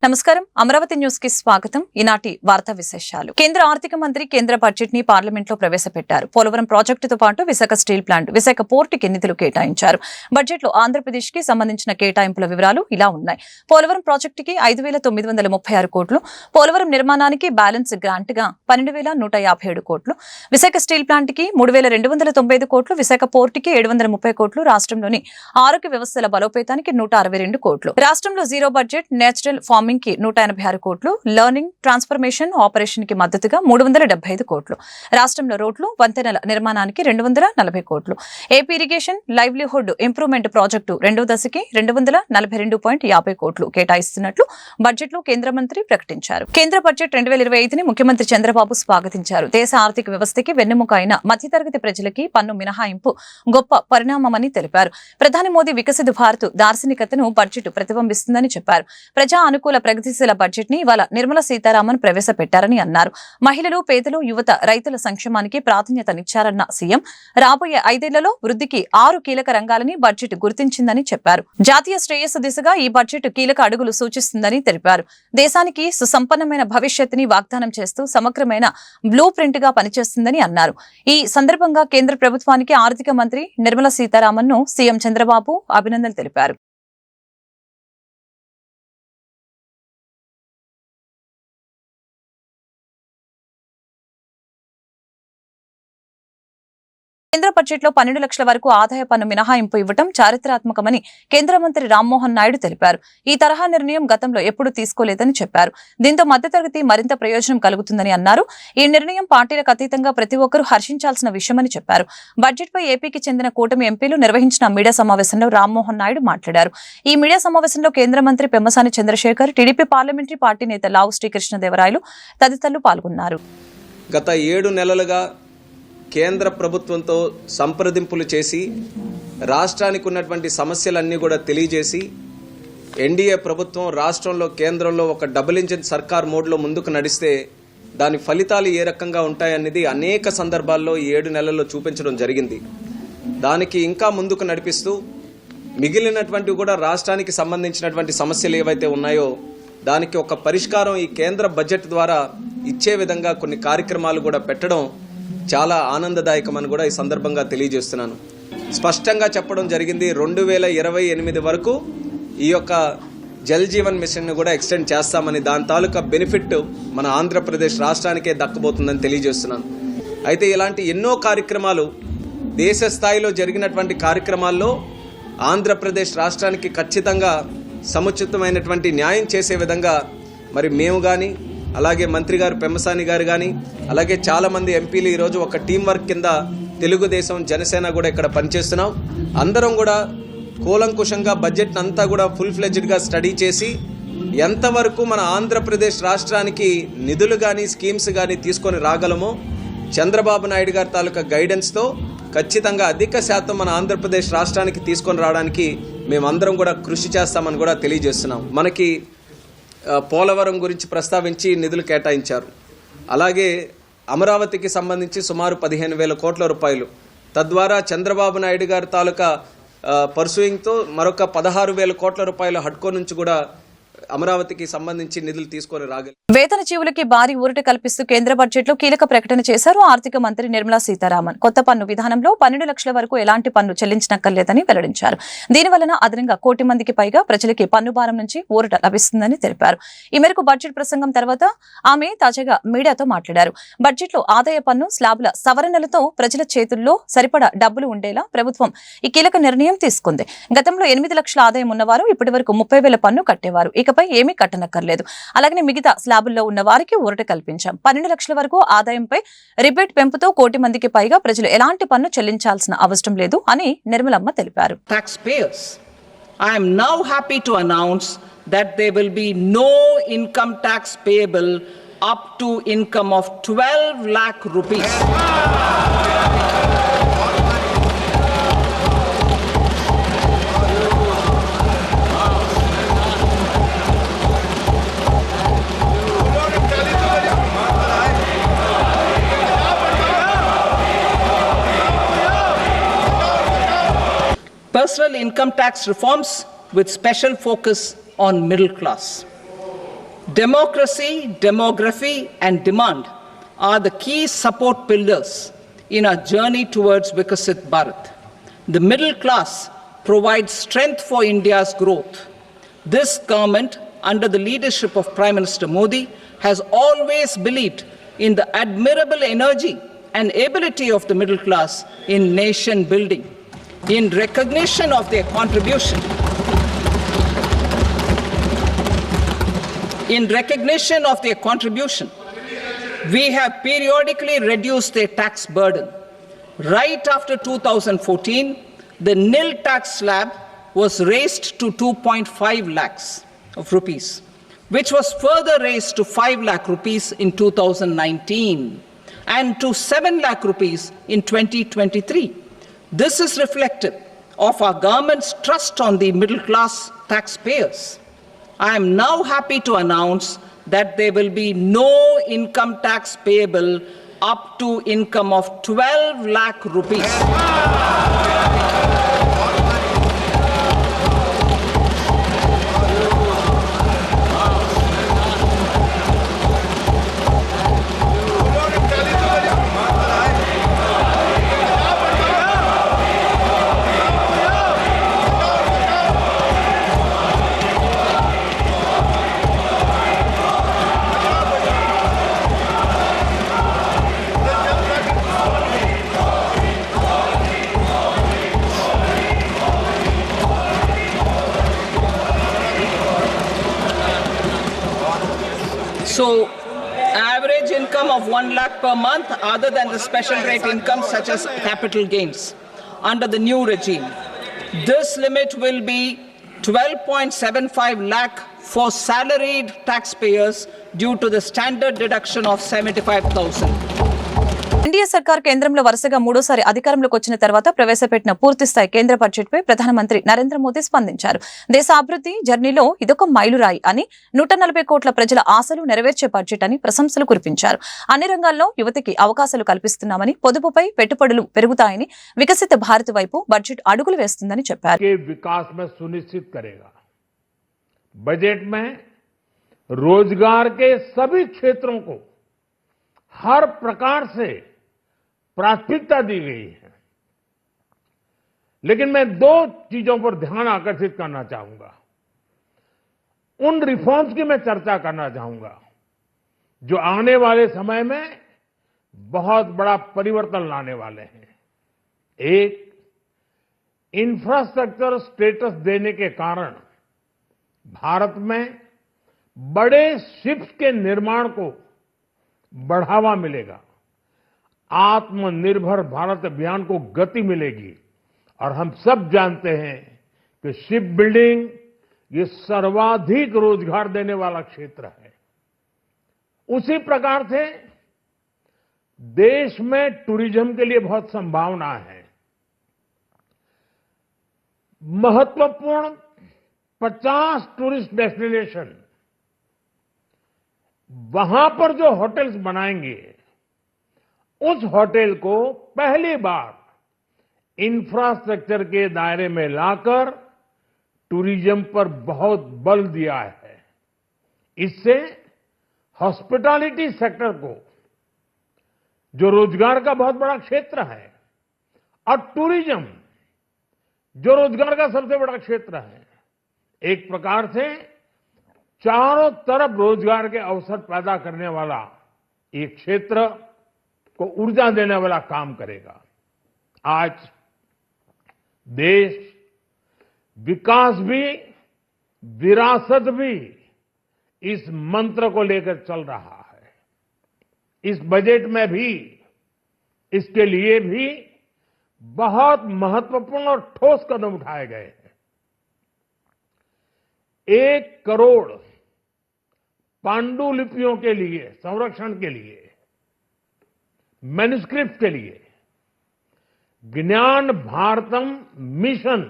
నమస్కారం అమరావతి న్యూస్ కి స్వాగతం. ఈనాటి వార్తా విశేషాలు. కేంద్ర ఆర్థిక మంత్రి కేంద్ర బడ్జెట్ ని పార్లమెంట్ లో ప్రవేశపెట్టారు. పోలవరం ప్రాజెక్టుతో పాటు Visakha steel plant, Visakha port కి నిధులు కేటాయించారు. బడ్జెట్ లో ఆంధ్రప్రదేశ్ కి సంబంధించిన కేటాయింపుల వివరాలు ఇలా ఉన్నాయి. పోలవరం ప్రాజెక్టుకి 5,936 కోట్లు, పోలవరం నిర్మాణానికి బ్యాలెన్స్ గ్రాంట్ గా 12,157 కోట్లు, విశాఖ స్టీల్ ప్లాంట్ కి 3,295 కోట్లు, విశాఖ పోర్ట్ కి 730 కోట్లు, రాష్ట్రంలోని ఆరోగ్య వ్యవస్థల బలోపేతానికి 162 కోట్లు, రాష్ట్రంలో జీరో బడ్జెట్ నేచురల్ ఫార్మింగ్ కి 186 కోట్లు, లెర్నింగ్ ట్రాన్స్ఫర్మేషన్ ఆపరేషన్ కి మద్దతుగా 375 కోట్లు, రాష్ట్రంలో రోడ్లు వంతెనల నిర్మాణానికి 240 కోట్లు, AP irrigation livelihood improvement project రెండో దశకి 242.50 కోట్లు కేటాయిస్తున్నట్లు బడ్జెట్ లో కేంద్ర మంత్రి ప్రకటించారు. కేంద్ర బడ్జెట్ 2025ని ముఖ్యమంత్రి చంద్రబాబు స్వాగతించారు. దేశ ఆర్థిక వ్యవస్థకి వెన్నెముక అయిన మధ్యతరగతి ప్రజలకి పన్ను మినహాయింపు గొప్ప పరిణామమని తెలిపారు. ప్రధాని మోదీ వికసిత భారత్ దార్శనికతను బడ్జెట్ ప్రతిబింబిస్తుందని చెప్పారు. ప్రజా అనుకూల ప్రగతిశీల బడ్జెట్ ని ఇవాళ నిర్మలా సీతారామన్ ప్రవేశపెట్టారని అన్నారు. మహిళలు, పేదలు, యువత, రైతుల సంక్షేమానికి ప్రాధాన్యతనిచ్చారన్న సీఎం రాబోయే 5 ఏళ్లలో వృద్ధికి 6 కీలక రంగాలని బడ్జెట్ గుర్తించిందని చెప్పారు. జాతీయ శ్రేయస్సు దిశగా ఈ బడ్జెట్ కీలక అడుగులు సూచిస్తుందని తెలిపారు. దేశానికి సుసంపన్నమైన భవిష్యత్తుని వాగ్దానం చేస్తూ సమగ్రమైన బ్లూ ప్రింట్ గా పనిచేస్తుందని అన్నారు. ఈ సందర్భంగా కేంద్ర ప్రభుత్వానికి ఆర్థిక మంత్రి నిర్మలా సీతారామన్ ను సీఎం చంద్రబాబు అభినందనలు తెలిపారు. కేంద్ర బడ్జెట్ లో 12 లక్షల వరకు ఆదాయ పన్ను మినహాయింపు ఇవ్వడం చారిత్రాత్మకమని కేంద్ర మంత్రి రామ్మోహన్ నాయుడు తెలిపారు. ఈ తరహా నిర్ణయం గతంలో ఎప్పుడూ తీసుకోలేదని చెప్పారు. దీంతో మధ్యతరగతి మరింత ప్రయోజనం కలుగుతుందని అన్నారు. ఈ నిర్ణయం పార్టీలకు అతీతంగా ప్రతి ఒక్కరూ హర్షించాల్సిన విషయమని చెప్పారు. బడ్జెట్ పై ఏపీకి చెందిన కూటమి ఎంపీలు నిర్వహించిన మీడియా సమావేశంలో రామ్మోహన్ నాయుడు మాట్లాడారు. ఈ మీడియా సమావేశంలో కేంద్ర మంత్రి Pemmasani Chandrasekhar, TDP parliamentary party నేత లావు శ్రీకృష్ణదేవరాయలు తదితరులు పాల్గొన్నారు. గత 7 నెలలుగా కేంద్ర ప్రభుత్వంతో సంప్రదింపులు చేసి రాష్ట్రానికి ఉన్నటువంటి సమస్యలన్నీ కూడా తెలియజేసి ఎన్డీఏ ప్రభుత్వం రాష్ట్రంలో కేంద్రంలో ఒక డబుల్ ఇంజిన్ సర్కార్ మోడ్లో ముందుకు నడిస్తే దాని ఫలితాలు ఏ రకంగా ఉంటాయనేది అనేక సందర్భాల్లో 7 నెలల్లో చూపించడం జరిగింది. దానికి ఇంకా ముందుకు నడిపిస్తూ మిగిలినటువంటి కూడా రాష్ట్రానికి సంబంధించినటువంటి సమస్యలు ఏవైతే ఉన్నాయో దానికి ఒక పరిష్కారం ఈ కేంద్ర బడ్జెట్ ద్వారా ఇచ్చే విధంగా కొన్ని కార్యక్రమాలు కూడా పెట్టడం చాలా ఆనందదాయకమని కూడా ఈ సందర్భంగా తెలియజేస్తున్నాను. స్పష్టంగా చెప్పడం జరిగింది 2028 వరకు ఈ యొక్క జల్ జీవన్ మిషన్ను కూడా ఎక్స్టెండ్ చేస్తామని, దాని తాలూకా బెనిఫిట్ మన ఆంధ్రప్రదేశ్ రాష్ట్రానికే దక్కబోతుందని తెలియజేస్తున్నాను. అయితే ఇలాంటి ఎన్నో కార్యక్రమాలు దేశ స్థాయిలో జరిగినటువంటి కార్యక్రమాల్లో ఆంధ్రప్రదేశ్ రాష్ట్రానికి ఖచ్చితంగా సముచితమైనటువంటి న్యాయం చేసే విధంగా మరి మేము కానీ, అలాగే మంత్రి గారు పెమ్మసాని గారు కానీ, అలాగే చాలామంది ఎంపీలు ఈరోజు ఒక టీం వర్క్ కింద తెలుగుదేశం, జనసేన కూడా ఇక్కడ పనిచేస్తున్నాం. అందరం కూడా కూలంకుషంగా బడ్జెట్ అంతా కూడా ఫుల్ ఫ్లెడ్జ్డ్గా స్టడీ చేసి ఎంతవరకు మన ఆంధ్రప్రదేశ్ రాష్ట్రానికి నిధులు కానీ స్కీమ్స్ కానీ తీసుకొని రాగలమో చంద్రబాబు నాయుడు గారి తాలూకా గైడెన్స్తో ఖచ్చితంగా అధిక శాతం మన ఆంధ్రప్రదేశ్ రాష్ట్రానికి తీసుకొని రావడానికి మేమందరం కూడా కృషి చేస్తామని కూడా తెలియజేస్తున్నాం. మనకి పోలవరం గురించి ప్రస్తావించి నిధులు కేటాయించారు. అలాగే అమరావతికి సంబంధించి సుమారు 15,000 కోట్ల రూపాయలు, తద్వారా చంద్రబాబు నాయుడు గారి తాలూకా పర్సూయింగ్తో మరొక 16,000 కోట్ల రూపాయలు హడ్కో నుంచి కూడా అమరావతికి సంబంధించి నిధులు తీసుకొని రాగలి. వేతన జీవులకి భారీ ఊరట కల్పిస్తూ కేంద్ర బడ్జెట్ లో కీలక ప్రకటన చేశారు ఆర్థిక మంత్రి నిర్మలా సీతారామన్. కొత్త పన్ను విధానంలో 12 లక్షల వరకు ఎలాంటి పన్ను చెల్లించనక్కర్లేదని వెల్లడించారు. దీనివలన అదనంగా 1 కోటి మందికి పైగా ప్రజలకి పన్ను భారం నుంచి ఊరట లభిస్తుందని తెలిపారు. ఈ మేరకు బడ్జెట్ ప్రసంగం తర్వాత ఆమె తాజాగా మీడియాతో మాట్లాడారు. బడ్జెట్ లో ఆదాయ పన్ను స్లాబుల సవరణలతో ప్రజల చేతుల్లో సరిపడా డబ్బులు ఉండేలా ప్రభుత్వం ఈ కీలక నిర్ణయం తీసుకుంది. గతంలో 8 లక్షల ఆదాయం ఉన్నవారు ఇప్పటి వరకు 30,000 పన్ను కట్టేవారు. ఇకపై ఏమీ కట్టనక్కర్లేదు. అలాగే మిగతా స్లాబుల్లో ఉన్న వారికి ఊరట కల్పించాం. 12 లక్షల వరకు ఆదాయంపై రిబేట్ పెంపుతో 1 కోటి మందికి పైగా ప్రజలు ఎలాంటి పన్ను చెల్లించాల్సిన అవసరం లేదు అని నిర్మలమ్మ తెలిపారు. I am now happy to announce that there will be no income tax payable up to income of 12 lakh rupees. Personal income tax reforms with special focus on middle class. Democracy, demography, and demand are the key support pillars in our journey towards Vikasit Bharat. The middle class provides strength for India's growth. This government, under the leadership of Prime Minister Modi, has always believed in the admirable energy and ability of the middle class in nation building. In recognition of their contribution, we have periodically reduced their tax burden. Right after 2014, the nil tax slab was raised to 2.5 lakhs of rupees, which was further raised to 5 lakh rupees in 2019 and to 7 lakh rupees in 2023. This is reflective of our government's trust on the middle class taxpayers. I am now happy to announce that there will be no income tax payable up to income of 12 lakh rupees. So, average income of 1 lakh per month, other than the special rate income such as capital gains, under the new regime. This limit will be 12.75 lakh for salaried taxpayers due to the standard deduction of 75,000. NDA సర్కార్ కేంద్రంలో వరుసగా మూడోసారి అధికారంలోకి వచ్చిన తర్వాత ప్రవేశపెట్టిన పూర్తిస్థాయి కేంద్ర బడ్జెట్ పై ప్రధానమంత్రి నరేంద్ర మోదీ స్పందించారు. దేశ అభివృద్ధి జర్నీలో ఇదొక మైలురాయి అని, 140 కోట్ల ప్రజల ఆశలు నెరవేర్చే బడ్జెట్ అని ప్రశంసలు కురిపించారు. అన్ని రంగాల్లో యువతకి అవకాశాలు కల్పిస్తున్నామని, పొదుపుపై పెట్టుబడులు పెరుగుతాయని, వికసిత భారత్ వైపు బడ్జెట్ అడుగులు వేస్తుందని చెప్పారు. बजट में रोजगार के सभी क्षेत्रों को हर प्रकार से प्राथमिकता दी गई है. लेकिन मैं दो चीजों पर ध्यान आकर्षित करना चाहूंगा. उन रिफॉर्म्स की मैं चर्चा करना चाहूंगा जो आने वाले समय में बहुत बड़ा परिवर्तन लाने वाले हैं. एक, इंफ्रास्ट्रक्चर स्टेटस देने के कारण भारत में बड़े शिप्स के निर्माण को बढ़ावा मिलेगा. आत्मनिर्भर भारत अभियान को गति मिलेगी. और हम सब जानते हैं कि शिप बिल्डिंग ये सर्वाधिक रोजगार देने वाला क्षेत्र है. उसी प्रकार से देश में टूरिज्म के लिए बहुत संभावना है. महत्वपूर्ण 50 टूरिस्ट डेस्टिनेशन, वहां पर जो होटल्स बनाएंगे उस होटल को पहली बार इंफ्रास्ट्रक्चर के दायरे में लाकर टूरिज्म पर बहुत बल दिया है. इससे हॉस्पिटैलिटी सेक्टर को, जो रोजगार का बहुत बड़ा क्षेत्र है, और टूरिज्म जो रोजगार का सबसे बड़ा क्षेत्र है, एक प्रकार से चारों तरफ रोजगार के अवसर पैदा करने वाला एक क्षेत्र को ऊर्जा देने वाला काम करेगा. आज देश विकास भी विरासत भी इस मंत्र को लेकर चल रहा है. इस बजट में भी इसके लिए भी बहुत महत्वपूर्ण और ठोस कदम उठाए गए हैं. 1 करोड़ पांडुलिपियों के लिए संरक्षण के लिए, मैन्युस्क्रिप्ट के लिए ज्ञान भारतम मिशन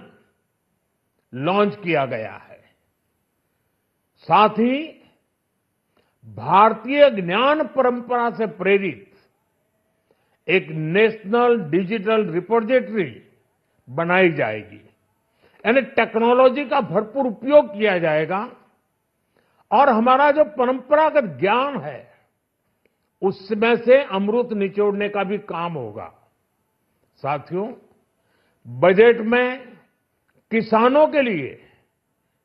लॉन्च किया गया है. साथ ही भारतीय ज्ञान परंपरा से प्रेरित एक नेशनल डिजिटल रिपोजिटरी बनाई जाएगी. यानी टेक्नोलॉजी का भरपूर उपयोग किया जाएगा और हमारा जो परंपरागत ज्ञान है उसमें से अमृत निचोड़ने का भी काम होगा। साथियों, बजट में किसानों के लिए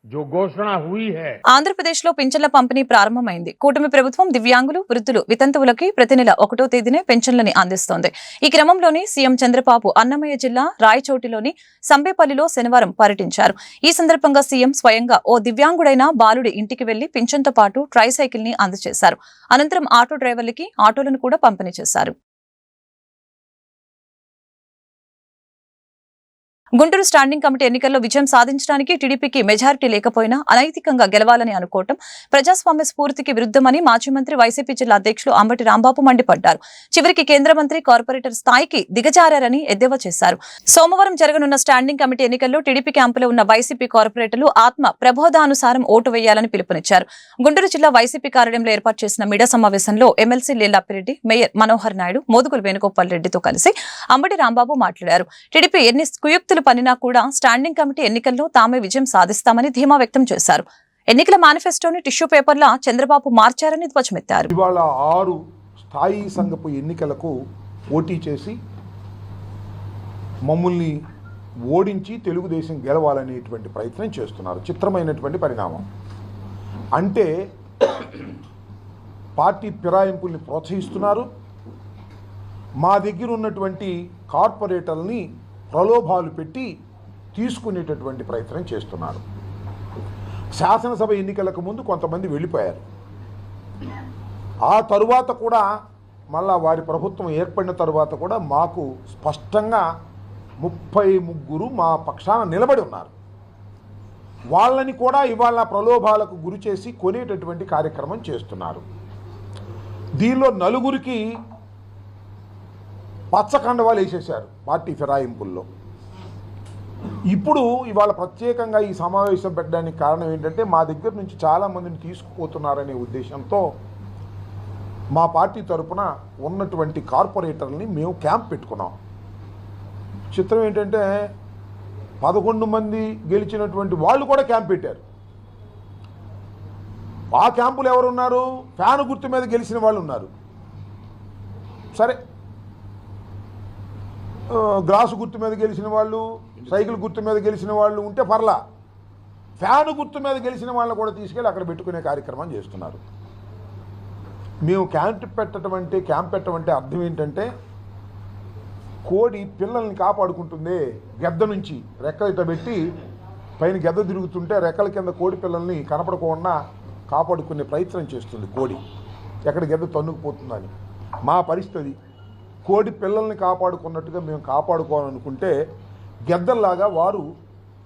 जो घोषणा हुई है। ఆంధ్రప్రదేశ్లో పింఛన్ల పంపిణీ ప్రారంభమైంది. కూటమి ప్రభుత్వం దివ్యాంగులు, వృద్ధులు, వితంతువులకి ప్రతి నెల 1వ తేదీనే పెన్షన్లని అందిస్తోంది. ఈ క్రమంలోనే సీఎం చంద్రబాబు అన్నమయ్య జిల్లా రాయచోటిలోని సంబేపల్లిలో శనివారం పర్యటించారు. ఈ సందర్భంగా సీఎం స్వయంగా ఓ దివ్యాంగుడైన బాలుడి ఇంటికి వెళ్లి పింఛన్తో పాటు ట్రైసైకిల్ ని అందజేశారు. అనంతరం ఆటో డ్రైవర్లకి ఆటోలను కూడా పంపిణీ చేశారు. గుంటూరు స్టాండింగ్ కమిటీ ఎన్నికల్లో విజయం సాధించడానికి టీడీపీకి మెజారిటీ లేకపోయినా అనైతికంగా గెలవాలని అనుకోవటం ప్రజాస్వామ్య స్ఫూర్తికి విరుద్ధమని మాజీ మంత్రి వైసీపీ జిల్లా అధ్యక్షులు అంబటి రాంబాబు మండిపడ్డారు. చివరికి కేంద్ర మంత్రి కార్పొరేటర్ స్థాయికి దిగజారని ఎద్దేవా చేశారు. సోమవారం జరగనున్న స్టాండింగ్ కమిటీ ఎన్నికల్లో టీడీపీ క్యాంపులో ఉన్న వైసీపీ కార్పొరేటర్లు ఆత్మ ప్రబోధానుసారం ఓటు వేయాలని పిలుపునిచ్చారు. గుంటూరు జిల్లా వైసీపీ కార్యాలయంలో ఏర్పాటు చేసిన మీడియా సమావేశంలో ఎమ్మెల్సీ లీలాపిరెడ్డి, మేయర్ మనోహర్ నాయుడు, మోదుగుల వేణుగోపాల్ రెడ్డితో కలిసి అంబటి రాంబాబు మాట్లాడారు. టీడీపీ ఎన్ని కుయుక్తులు పనినా కూడా స్టాండింగ్ కమిటీ ఎన్నికల్లో తామే విజయం సాధిస్తామని ధీమా వ్యక్తం చేశారు. ఎన్నికల మేనిఫెస్టోని టిష్యూ పేపర్లా చంద్రబాబు మార్చారని ధ్వజమెత్తారు. ఇవాళ 6 స్థాయి సంఘపు ఎన్నికలకు పోటీ చేసి మమ్మల్ని ఓడించి తెలుగుదేశం గెలవాలనేటువంటి ప్రయత్నం చేస్తున్నారు. చిత్రమైనటువంటి పరిణామం. అంటే పార్టీ ఫిరాయింపుల్ని ప్రోత్సహిస్తున్నారు. మా దగ్గర ఉన్నటువంటి కార్పొరేటర్ని ప్రలోభాలు పెట్టి తీసుకునేటటువంటి ప్రయత్నం చేస్తున్నారు. శాసనసభ ఎన్నికలకు ముందు కొంతమంది వెళ్ళిపోయారు. ఆ తరువాత కూడా మళ్ళా వారి ప్రభుత్వం ఏర్పడిన తరువాత కూడా మాకు స్పష్టంగా 33 మా పక్షాన నిలబడి ఉన్నారు. వాళ్ళని కూడా ఇవాళ ప్రలోభాలకు గురి చేసి కొనేటటువంటి కార్యక్రమం చేస్తున్నారు. దీనిలో 4 పచ్చకండవాలు వేసేశారు పార్టీ ఫిరాయింపుల్లో. ఇప్పుడు ఇవాళ ప్రత్యేకంగా ఈ సమావేశం పెట్టడానికి కారణం ఏంటంటే మా దగ్గర నుంచి చాలామందిని తీసుకుపోతున్నారనే ఉద్దేశంతో మా పార్టీ తరఫున ఉన్నటువంటి కార్పొరేటర్ని మేము క్యాంప్ పెట్టుకున్నాం. చిత్రం ఏంటంటే 11 మంది గెలిచినటువంటి వాళ్ళు కూడా క్యాంప్ పెట్టారు. ఆ క్యాంపులు ఎవరున్నారు? ఫ్యాను గుర్తు మీద గెలిచిన వాళ్ళు ఉన్నారు. సరే, గ్లాసు గుర్తు మీద గెలిచిన వాళ్ళు, సైకిల్ గుర్తు మీద గెలిచిన వాళ్ళు ఉంటే పర్లా. ఫ్యాను గుర్తు మీద గెలిచిన వాళ్ళని కూడా తీసుకెళ్ళి అక్కడ పెట్టుకునే కార్యక్రమం చేస్తున్నారు. మేము క్యాంప్ పెట్టడం అంటే అర్థం ఏంటంటే, కోడి పిల్లల్ని కాపాడుకుంటుంది. గెద్ద నుంచి రెక్కలు ఇట్లా పెట్టి పైన గెద్ద తిరుగుతుంటే రెక్కల కింద కోడి పిల్లల్ని కనపడకుండా కాపాడుకునే ప్రయత్నం చేస్తుంది కోడి, ఎక్కడ గెద్ద తన్నుకుపోతుందని. మా పరిస్థితి కోడి పిల్లల్ని కాపాడుకున్నట్టుగా మేము కాపాడుకోవాలనుకుంటే గెద్దల్లాగా వారు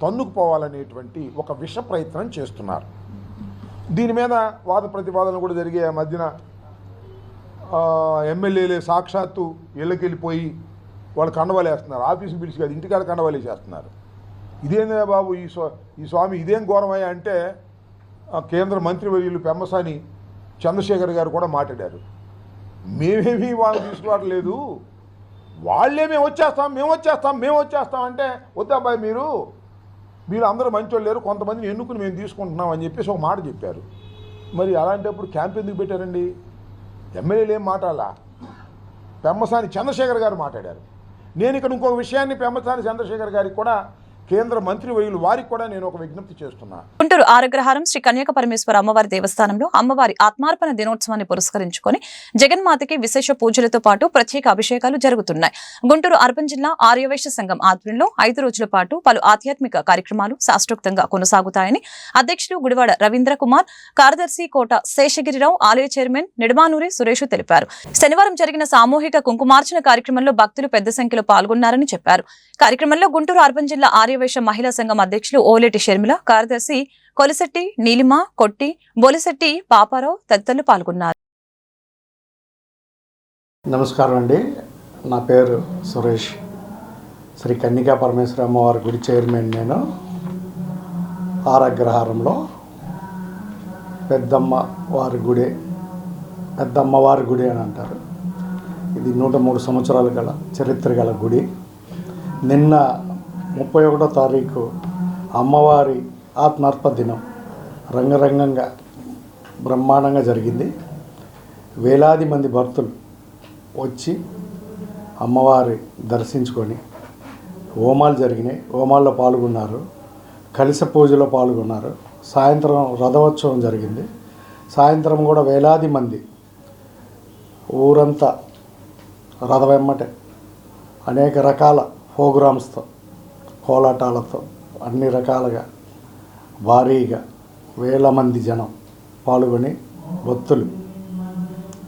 తన్నుకుపోవాలనేటువంటి ఒక విష ప్రయత్నం చేస్తున్నారు. దీని మీద వాద ప్రతివాదనలు కూడా జరిగే. ఆ మధ్యన ఎమ్మెల్యేలే సాక్షాత్తు ఇళ్ళకి వెళ్ళిపోయి వాళ్ళు కండవాలు వేస్తున్నారు. ఆఫీసుని పిలిచి కాదు, ఇంటికాడ కండవాలు వేసేస్తున్నారు. ఇదేందా బాబు ఈ స్వామి ఇదేం ఘోరమయ్యా అంటే కేంద్ర మంత్రివర్యులు పెమ్మసాని చంద్రశేఖర్ గారు కూడా మాట్లాడారు. మేమేమీ వాళ్ళు తీసుకోవట్లేదు, వాళ్ళే మేము వచ్చేస్తాం అంటే వద్దాబాయ్ మీరు అందరూ మంచోళ్ళు లేరు, కొంతమందిని ఎన్నుకుని మేము తీసుకుంటున్నాం అని చెప్పేసి ఒక మాట చెప్పారు. మరి అలాంటప్పుడు క్యాంప్ ఎందుకు పెట్టారండి? ఎమ్మెల్యేలు ఏం మాట్లాడాలా? పెమ్మసాని చంద్రశేఖర్ గారు మాట్లాడారు. నేను ఇక్కడ ఇంకొక విషయాన్ని పెమ్మసాని చంద్రశేఖర్ గారికి కూడా కేంద్ర మంత్రివర్యులు వారికి కూడా నేను ఒక విజ్ఞప్తి చేస్తున్నా. గుంటూరు ఆరగ్రహారం శ్రీ కన్యక పరమేశ్వర అమ్మవారి దేవస్థానంలో అమ్మవారి ఆత్మార్పణ దినోత్సవాన్ని పురస్కరించుకొని జగన్మాతకి విశేష పూజలతో పాటు ప్రత్యేక అభిషేకాలు జరుగుతున్నాయి. గుంటూరు అర్బన్ జిల్లా ఆర్యవైశ్య సంఘం ఆధ్వర్యంలో 5 రోజుల పాటు పలు ఆధ్యాత్మిక కార్యక్రమాలు శాస్త్రోక్తంగా కొనసాగుతాయని అధ్యక్షులు గుడివాడ రవీంద్ర కుమార్, కార్యదర్శి కోట శేషగిరిరావు, ఆలయ చైర్మన్ నిడమానూరి సురేష్ తెలిపారు. శనివారం జరిగిన సామూహిక కుంకుమార్చన కార్యక్రమంలో భక్తులు పెద్ద సంఖ్యలో పాల్గొన్నారని చెప్పారు. కార్యక్రమంలో గుంటూరు అర్బన్ జిల్లా ఆర్యవైశ్య మహిళా సంఘం అధ్యక్షులు ఓలేటి షర్మిల, కార్యదర్శి కొలిశెట్టి నీలిమ, కొట్టి, బొలిశెట్టి పాపారావు తదితరులు పాల్గొన్నారు. నమస్కారం అండి, నా పేరు సురేష్. శ్రీ కన్యకా పరమేశ్వర అమ్మవారి గుడి చైర్మన్. నేను ఆరగ్రహారంలో పెద్దమ్మవారి గుడి అని అంటారు. ఇది 103 సంవత్సరాలు గల చరిత్ర గల గుడి. నిన్న 31వ తారీఖు అమ్మవారి ఆత్మార్పణ దినం రంగరంగంగా బ్రహ్మాండంగా జరిగింది. వేలాది మంది భక్తులు వచ్చి అమ్మవారి దర్శించుకొని హోమాలు జరిగినాయి, హోమాల్లో పాల్గొన్నారు, కలశ పూజలో పాల్గొన్నారు. సాయంత్రం రథోత్సవం జరిగింది. సాయంత్రం కూడా వేలాది మంది ఊరంతా రథ వెమ్మటే అనేక రకాల ప్రోగ్రామ్స్తో, కోలాటాలతో అన్ని రకాలుగా భారీగా వేల మంది జనం పాల్గొని భక్తులు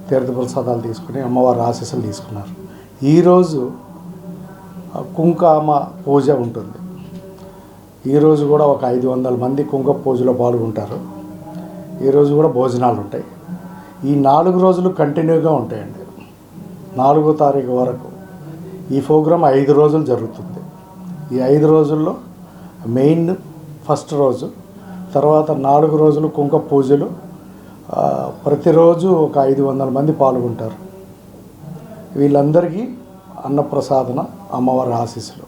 తీర్థప్రసాదాలు తీసుకుని అమ్మవారి ఆశీస్సులు తీసుకున్నారు. ఈరోజు కుంకుమ పూజ ఉంటుంది. ఈరోజు కూడా ఒక 500 మంది కుంకుమ పూజలో పాల్గొంటారు. ఈరోజు కూడా భోజనాలు ఉంటాయి. ఈ 4 రోజులు కంటిన్యూగా ఉంటాయండి. 4వ తారీఖు వరకు ఈ ప్రోగ్రాం 5 రోజులు జరుగుతుంది. ఈ 5 రోజుల్లో మెయిన్ ఫస్ట్ రోజు, తర్వాత 4 రోజులు కుంకుమ పూజలు. ప్రతిరోజు ఒక 500 మంది పాల్గొంటారు. వీళ్ళందరికీ అన్నప్రసాదన, అమ్మవారి ఆశీస్సులు.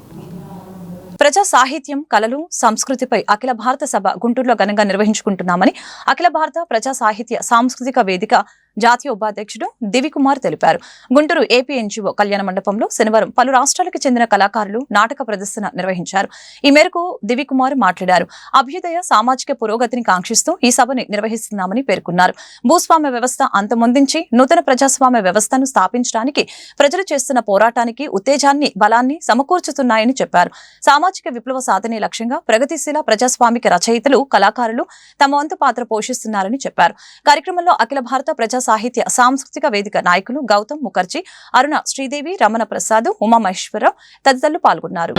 ప్రజా సాహిత్యం, కళలు, సంస్కృతిపై అఖిల భారత సభ గుంటూరులో ఘనంగా నిర్వహించుకుంటున్నామని అఖిల భారత ప్రజా సాహిత్య సాంస్కృతిక వేదిక జాతీయ ఉపాధ్యక్షుడు దివికుమార్ తెలిపారు. గుంటూరు ఏపీ ఎన్జీఓ కళ్యాణ మండపంలో శనివారం పలు రాష్ట్రాలకు చెందిన కళాకారులు నాటక ప్రదర్శన నిర్వహించారు. ఈ మేరకు దివికుమార్ మాట్లాడారు. అభ్యుదయ సామాజిక పురోగతిని కాంక్షిస్తూ ఈ సభని నిర్వహిస్తున్నామని పేర్కొన్నారు. భూస్వామ్య వ్యవస్థ అంతమొందించి నూతన ప్రజాస్వామ్య వ్యవస్థను స్థాపించడానికి ప్రజలు చేస్తున్న పోరాటానికి ఉత్తేజాన్ని, బలాన్ని సమకూర్చుతున్నాయని చెప్పారు. సామాజిక విప్లవ సాధనే లక్ష్యంగా ప్రగతిశీల ప్రజాస్వామిక రచయితలు, కళాకారులు తమ వంతు పాత్ర పోషిస్తున్నారని చెప్పారు. కార్యక్రమంలో అఖిల భారత ప్రజా సాహిత్య సాంస్కృతిక వేదిక నాయకులు గౌతమ్ ముఖర్జీ, అరుణ శ్రీదేవి, రమణ ప్రసాద్, ఉమా మహేశ్వరరావు తదితరులు పాల్గొన్నారు.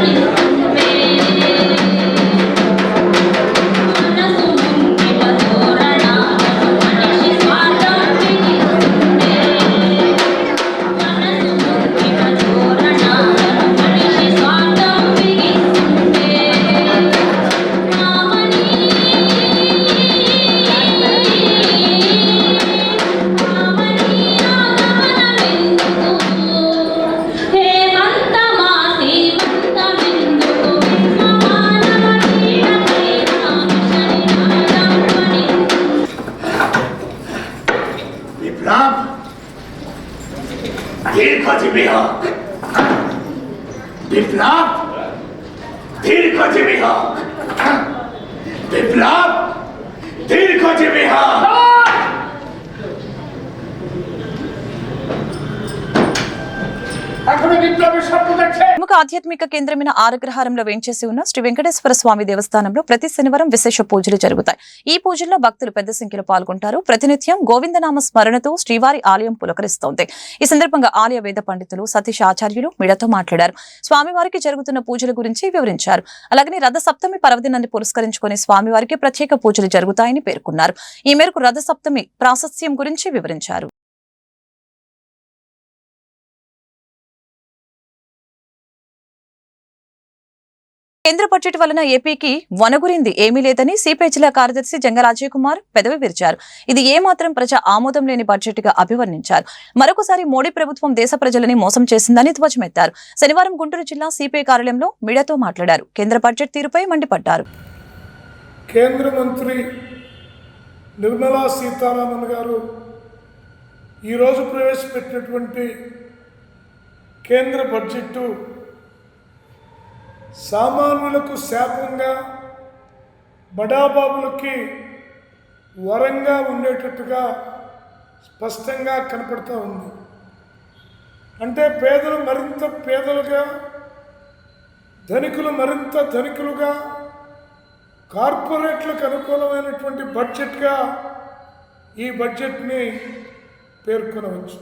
ప్రముఖ ఆధ్యాత్మిక కేంద్రమైన ఆరగ్రహారంలో వేంచేసి ఉన్న శ్రీ వెంకటేశ్వర స్వామి దేవస్థానంలో ప్రతి శనివారం విశేష పూజలు జరుగుతాయి. ఈ పూజల్లో భక్తులు పెద్ద సంఖ్యలో పాల్గొంటారు. ప్రతినిత్యం గోవిందనామ స్మరణతో శ్రీవారి ఆలయం పులకరిస్తోంది. ఈ సందర్భంగా ఆలయ వేద పండితులు సతీష్ ఆచార్యులు మీడియాతో మాట్లాడారు. స్వామివారికి జరుగుతున్న పూజల గురించి వివరించారు. అలాగే రథ సప్తమి పర్వదినాన్ని పురస్కరించుకుని స్వామివారికి ప్రత్యేక పూజలు జరుగుతాయని పేర్కొన్నారు. ఈ మేరకు రథ సప్తమి ప్రాశస్త్యం గురించి వివరించారు. కేంద్ర బడ్జెట్ వలన ఏపీకి వనగురింది ఏమీ లేదని సిపిఐ జిల్లా కార్యదర్శి జంగ అజయ్ కుమార్ పెదవి విరిచారు. ఇది ఏమాత్రం ప్రజా ఆమోదం లేని బడ్జెట్ గా అభివర్ణించారు. మరొకసారి మోడీ ప్రభుత్వం దేశ ప్రజలని మోసం చేసిందని ధ్వజమెత్తారు. శనివారం గుంటూరు జిల్లా సిపిఐ కార్యాలయంలో మీడియాతో మాట్లాడారు. కేంద్ర బడ్జెట్ తీరుపై మండిపడ్డారు. కేంద్ర మంత్రి నిర్మలా సీతారామన్ గారు ఈరోజు ప్రవేశపెట్టినటువంటి కేంద్ర బడ్జెట్ సామాన్యులకు శాపంగా, బడాబాబులకి వరంగా ఉండేటట్టుగా స్పష్టంగా కనపడుతూ ఉంది. అంటే పేదలు మరింత పేదలుగా, ధనికులు మరింత ధనికులుగా, కార్పొరేట్లకు అనుకూలమైనటువంటి బడ్జెట్గా ఈ బడ్జెట్ని పేర్కొనవచ్చు.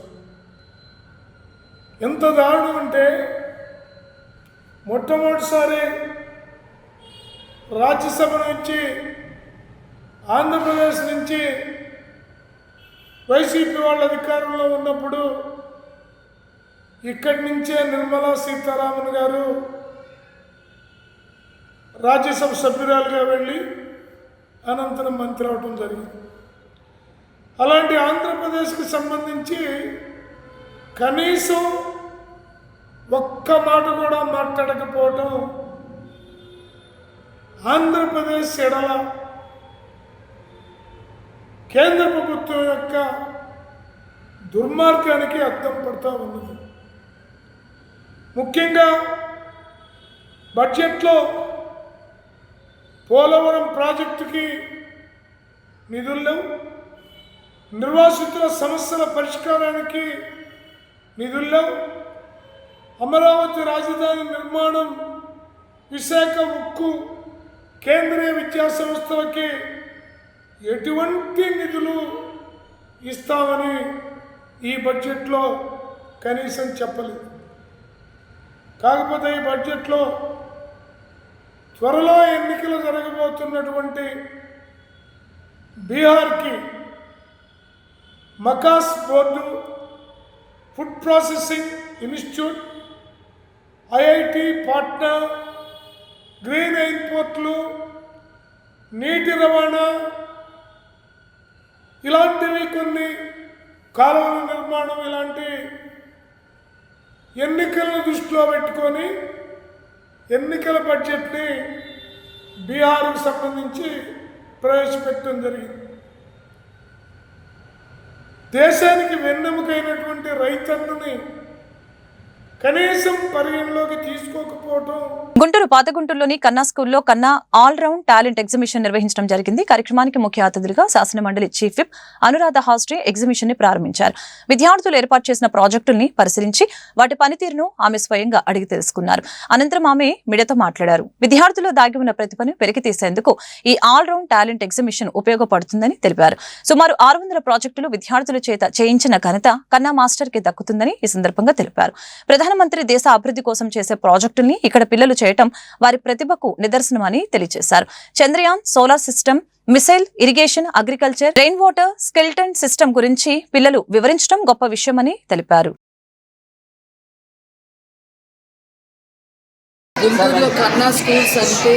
ఎంత దారుణం అంటే మొట్టమొదటిసారి రాజ్యసభ నుంచి, ఆంధ్రప్రదేశ్ నుంచి వైసీపీ వాళ్ళ అధికారంలో ఉన్నప్పుడు ఇక్కడి నుంచే నిర్మలా సీతారామన్ గారు రాజ్యసభ సభ్యురాలుగా వెళ్ళి అనంతరం మంత్రి అవడం జరిగింది. అలాంటి ఆంధ్రప్రదేశ్కి సంబంధించి కనీసం ఒక్క మాట కూడా మాట్లాడకపోవటం ఆంధ్రప్రదేశ్ ఎడల కేంద్ర ప్రభుత్వం యొక్క దుర్మార్గానికి అద్దం పడుతూ ఉన్నది. ముఖ్యంగా బడ్జెట్లో పోలవరం ప్రాజెక్టుకి నిధులు లేవు, నిర్వాసితుల సమస్యల పరిష్కారానికి నిధులు లేవు, అమరావతి రాజధాని నిర్మాణం, విశాఖ ఉక్కు, కేంద్రీయ విద్యా సంస్థలకి ఎటువంటి నిధులు ఇస్తామని ఈ బడ్జెట్లో కనీసం చెప్పలేదు. కాకపోతే ఈ బడ్జెట్లో త్వరలో ఎన్నికలు జరగబోతున్నటువంటి బీహార్కి మకాస్ board, food processing institute, IIT Patna, green ఎయిర్పోర్ట్లు, నీటి రవాణా, ఇలాంటివి కొన్ని కాలువల నిర్మాణం, ఇలాంటి ఎన్నికలను దృష్టిలో పెట్టుకొని ఎన్నికల బడ్జెట్ని బీహార్కు సంబంధించి ప్రవేశపెట్టడం జరిగింది. దేశానికి వెన్నెముకైనటువంటి రైతన్నని కనీసం పరిగణలోకి తీసుకోకపోవటం. గుంటూరు పాతగుంటూరులోని కన్నా స్కూల్లో కన్నా ఆల్ రౌండ్ టాలెంట్ ఎగ్జిబిషన్ నిర్వహించడం జరిగింది. కార్యక్రమానికి ముఖ్య అతిథులుగా శాసన మండలి చీఫ్ విప్ అనురాధ హాస్ట్రే ఎగ్జిబిషన్ ని ప్రారంభించారు. విద్యార్థులు ఏర్పాటు చేసిన ప్రాజెక్టుల్ని పరిశీలించి వాటి పనితీరును ఆమె స్వయంగా అడిగి తెలుసుకున్నారు. అనంతరం ఆమె మీడియాతో మాట్లాడారు. విద్యార్థులు దాగి ఉన్న ప్రతిభను పెరికితీసేందుకు ఈ ఆల్ రౌండ్ టాలెంట్ ఎగ్జిబిషన్ ఉపయోగపడుతుందని తెలిపారు. సుమారు 600 ప్రాజెక్టులు విద్యార్థుల చేత చేయించిన ఘనత కన్నా మాస్టర్ కి దక్కుతుందని ఈ సందర్భంగా తెలిపారు. ప్రధానమంత్రి దేశ అభివృద్ధి కోసం చేసే ప్రాజెక్టుల్ని ఇక్కడ పిల్లలు చేయటం వారి ప్రతిభకు నిదర్శనమని తెలియజేశారు. Chandrayaan, solar system, missile, irrigation, agriculture, rain water, skeleton system గురించి పిల్లలు వివరించడం గొప్ప విషయమని తెలిపారు. గుంటూరులో కన్నా స్కూల్స్ అంటే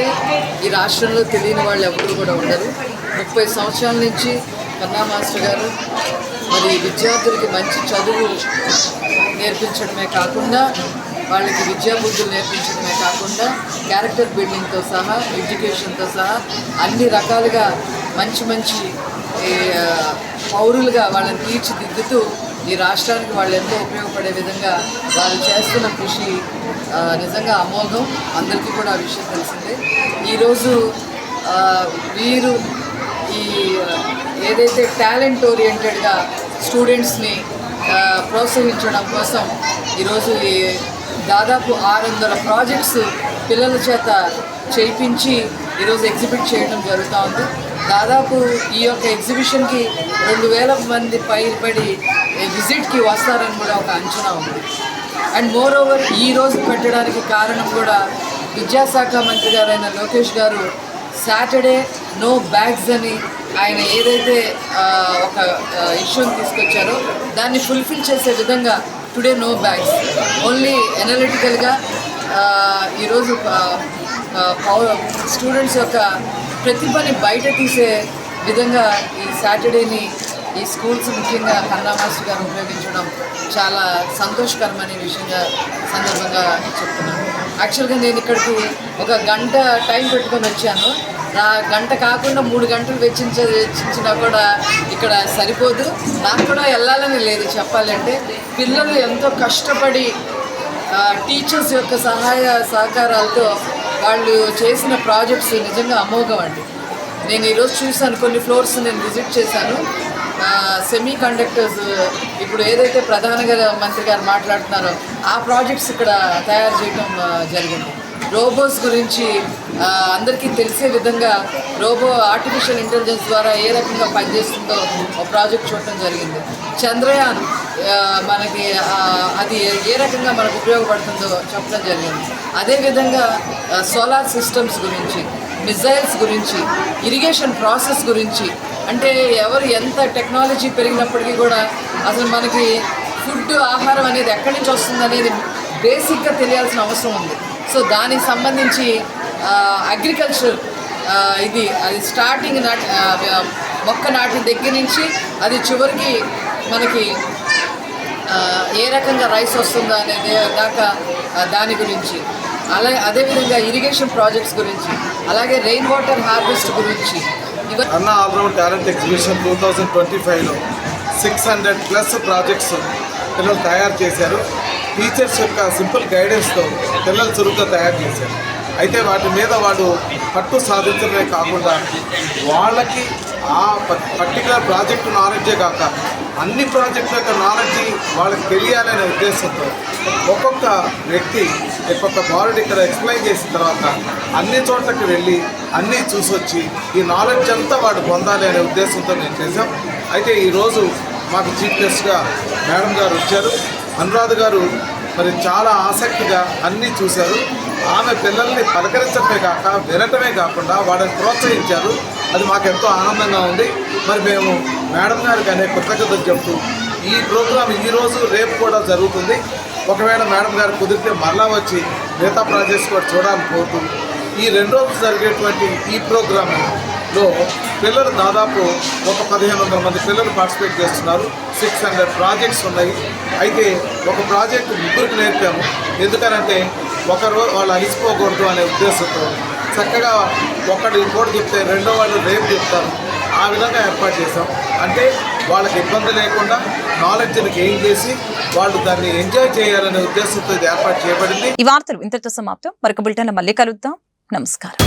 ఈ రాష్ట్రంలో తెలియని వాళ్ళు ఎవరు కూడా ఉండరు. 30 సంవత్సరాల నుంచి కన్నా మాస్టర్ గారు మరి విద్యార్థులకి మంచి చదువు నేర్పించడమే కాకుండా వాళ్ళకి విద్యాబుద్ధులు నేర్పించడమే కాకుండా క్యారెక్టర్ బిల్డింగ్తో సహా, ఎడ్యుకేషన్తో సహా అన్ని రకాలుగా మంచి పౌరులుగా వాళ్ళని తీర్చిదిద్దుతూ ఈ రాష్ట్రానికి వాళ్ళు ఎంతో ఉపయోగపడే విధంగా వాళ్ళు చేస్తున్న కృషి నిజంగా అమోఘం. అందరికీ కూడా ఆ విషయం తెలిసిందే. ఈరోజు వీరు ఈ ఏదైతే టాలెంట్ ఓరియంటెడ్గా స్టూడెంట్స్ని ప్రోత్సహించడం కోసం ఈరోజు దాదాపు 600 ప్రాజెక్ట్స్ పిల్లల చేత చేయించి ఈరోజు ఎగ్జిబిట్ చేయడం జరుగుతూ ఉంది. దాదాపు ఈ యొక్క ఎగ్జిబిషన్కి 2000 మంది పైబడి విజిట్కి వస్తారని కూడా ఒక అంచనా ఉంది. అండ్ మోర్ ఓవర్ ఈరోజు పెట్టడానికి కారణం కూడా విద్యాశాఖ మంత్రి గారైన లోకేష్ గారు సాటర్డే నో బ్యాగ్స్ అని ఆయన ఏదైతే ఒక ఇష్యూని తీసుకొచ్చారో దాన్ని ఫుల్ఫిల్ చేసే విధంగా టుడే నో బ్యాగ్స్, ఓన్లీ ఎనలిటికల్గా ఈరోజు స్టూడెంట్స్ యొక్క ప్రతిభని బయట తీసే విధంగా ఈ సాటర్డేని ఈ స్కూల్స్ ముఖ్యంగా కన్నా మాస్టర్ గారు ఉపయోగించడం చాలా సంతోషకరమైన విషయంగా సందర్భంగా చెప్తున్నాను. యాక్చువల్గా నేను ఇక్కడికి 1 గంట టైం పెట్టుకొని వచ్చాను. నా గంట కాకుండా 3 గంటలు వెచ్చించినా కూడా ఇక్కడ సరిపోదు. నాకు కూడా వెళ్ళాలని లేదు చెప్పాలంటే. పిల్లలు ఎంతో కష్టపడి టీచర్స్ యొక్క సహాయ సహకారాలతో వాళ్ళు చేసిన ప్రాజెక్ట్స్ నిజంగా అమోఘం అండి. నేను ఈరోజు చూశాను, కొన్ని ఫ్లోర్స్ నేను విజిట్ చేశాను. సెమీ కండక్టర్స్ ఇప్పుడు ఏదైతే మంత్రి గారు మాట్లాడుతున్నారో ఆ ప్రాజెక్ట్స్ ఇక్కడ తయారు చేయడం జరిగింది. రోబోస్ గురించి అందరికీ తెలిసే విధంగా ఆర్టిఫిషియల్ ఇంటెలిజెన్స్ ద్వారా ఏ రకంగా పనిచేస్తుందో ఒక ప్రాజెక్ట్ చూడటం జరిగింది. చంద్రయాన్ మనకి అది ఏ రకంగా మనకు ఉపయోగపడుతుందో చెప్పడం జరిగింది. అదేవిధంగా సోలార్ సిస్టమ్స్ గురించి, మిసైల్స్ గురించి, ఇరిగేషన్ ప్రాసెస్ గురించి, అంటే ఎవరు ఎంత టెక్నాలజీ పెరిగినప్పటికీ కూడా అసలు మనకి ఆహారం అనేది ఎక్కడి నుంచి వస్తుంది అనేది బేసిక్గా తెలియాల్సిన అవసరం ఉంది. సో దానికి సంబంధించి అగ్రికల్చర్ అది స్టార్టింగ్ మొక్క నాటి దగ్గర నుంచి అది చివరికి మనకి ఏ రకంగా రైస్ వస్తుందో అనేది దాకా దాని గురించి, అదేవిధంగా ఇరిగేషన్ ప్రాజెక్ట్స్ గురించి, అలాగే రెయిన్ వాటర్ హార్వెస్ట్ గురించి, అన్నా ఆల్రౌండ్ టాలెంట్ ఎగ్జిబిషన్ 2025లో 600+ ప్రాజెక్ట్స్ పిల్లలు తయారు చేశారు. టీచర్స్ యొక్క సింపుల్ గైడెన్స్తో పిల్లలు చురుగ్గా తయారు చేశారు. అయితే వాటి మీద వాళ్ళు పట్టు సాధించడమే కాకుండా వాళ్ళకి ఆ పర్టికులర్ ప్రాజెక్టు నాలెడ్జే కాక అన్ని ప్రాజెక్టుల యొక్క నాలెడ్జి వాళ్ళకి తెలియాలనే ఉద్దేశంతో ఒక్కొక్క వ్యక్తి ఒక్కొక్క బాలుడు ఇక్కడ ఎక్స్ప్లెయిన్ చేసిన తర్వాత అన్ని చోట్లకి వెళ్ళి అన్నీ చూసొచ్చి ఈ నాలెడ్జ్ అంతా వాడు పొందాలి అనే ఉద్దేశంతో మేము చేసాం. అయితే ఈరోజు మాకు చీఫ్ గెస్ట్గా మేడం గారు వచ్చారు. అనురాధ గారు మరి చాలా ఆసక్తిగా అన్నీ చూశారు. ఆమె పిల్లల్ని పలకరించడమే కాక వినటమే కాకుండా వాళ్ళని ప్రోత్సహించారు. అది మాకు ఎంతో ఆనందంగా ఉంది. మరి మేము మేడం గారికి అనేక కృతజ్ఞతలు చెప్తూ ఈ ప్రోగ్రాం ఈరోజు రేపు కూడా జరుగుతుంది. ఒకవేళ మేడం గారు కుదిరితే మరలా వచ్చి మిగతా ప్రాజెక్ట్స్ కూడా చూడాలని కోరుతూ ఈ 2 రోజులు జరిగేటువంటి ఈ ప్రోగ్రాంలో పిల్లలు దాదాపు ఒక 1500 మంది పిల్లలు పార్టిసిపేట్ చేస్తున్నారు. 600 ప్రాజెక్ట్స్ ఉన్నాయి. అయితే ఒక ప్రాజెక్టు ముగ్గురికి నేర్పాము. ఎందుకనంటే ఒకరు వాళ్ళు అలిసిపోకూడదు అనే ఉద్దేశంతో చక్కగా ఒకటి ఇంకోటి చెప్తే రెండో వాళ్ళు రేపు చెప్తారు. ఆ విధంగా ఏర్పాటు చేసాం. అంటే వాళ్ళకి ఇబ్బంది లేకుండా నాలెడ్జ్ని గెయిన్ చేసి వాళ్ళు దాన్ని ఎంజాయ్ చేయాలనే ఉద్దేశంతో ఇది ఏర్పాటు చేయబడింది. ఈ వార్తలు ఇంతటితో సమాప్తం. మరొక బులెటిన్లో మళ్ళీ కలుద్దాం. నమస్కారం.